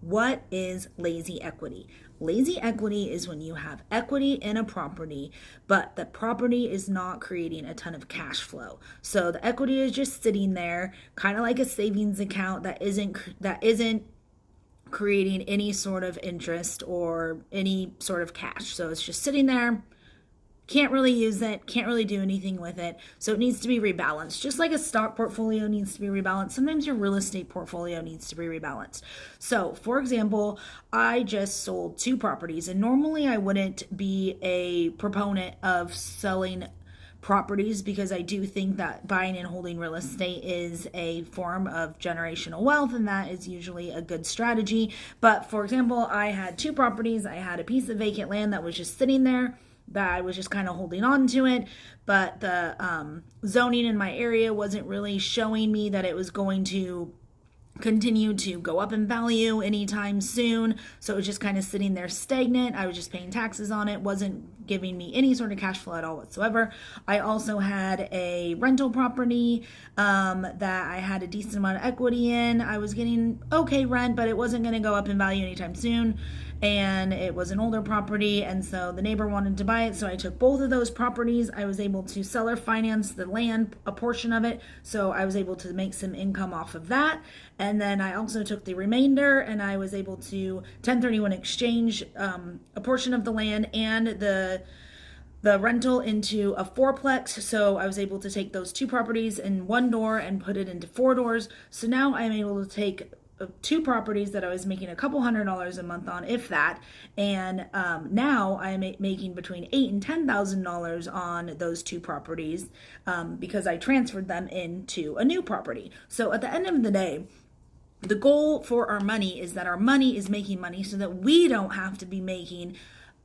What is lazy equity? Lazy equity is when you have equity in a property, but the property is not creating a ton of cash flow. So the equity is just sitting there, kind of like a savings account that isn't creating any sort of interest or any sort of cash. So it's just sitting there, can't really use it, can't really do anything with it. So it needs to be rebalanced. Just like a stock portfolio needs to be rebalanced, sometimes your real estate portfolio needs to be rebalanced. So, for example, I just sold 2 properties, and normally I wouldn't be a proponent of selling properties because I do think that buying and holding real estate is a form of generational wealth, and that is usually a good strategy. But for example, I had 2 properties. I had a piece of vacant land that was just sitting there that I was just kind of holding on to it, but the zoning in my area wasn't really showing me that it was going to continue to go up in value anytime soon. So it was just kind of sitting there stagnant. I was just paying taxes on it, wasn't giving me any sort of cash flow at all whatsoever. I also had a rental property that I had a decent amount of equity in. I was getting okay rent, but it wasn't going to go up in value anytime soon. And it was an older property, and so the neighbor wanted to buy it, so I took both of those properties. I was able to seller finance the land, a portion of it, so I was able to make some income off of that. And then I also took the remainder, and I was able to 1031 exchange a portion of the land and the rental into a fourplex. So I was able to take those 2 properties in one door and put it into 4 doors. So now I'm able to take 2 properties that I was making a couple $100s a month on, if that, and now I'm making between $8,000 and $10,000 on those 2 properties because I transferred them into a new property. So at the end of the day, the goal for our money is that our money is making money so that we don't have to be making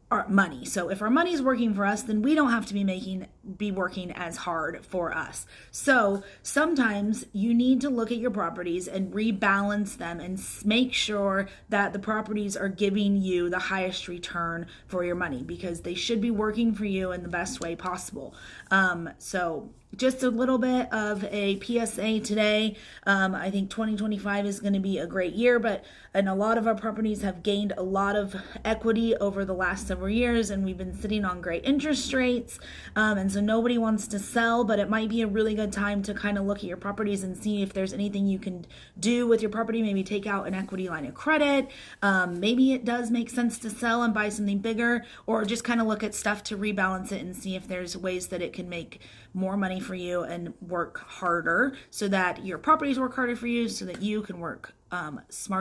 our money. So if our money is working for us, then we don't have to be working as hard for us. So sometimes you need to look at your properties and rebalance them and make sure that the properties are giving you the highest return for your money, because they should be working for you in the best way possible. So just a little bit of a PSA today. I think 2025 is going to be a great year, and a lot of our properties have gained a lot of equity over the last several years, and we've been sitting on great interest rates. And so nobody wants to sell, but it might be a really good time to kind of look at your properties and see if there's anything you can do with your property. Maybe take out an equity line of credit. Maybe it does make sense to sell and buy something bigger, or just kind of look at stuff to rebalance it and see if there's ways that it can make more money for you and work harder, so that your properties work harder for you, so that you can work smarter.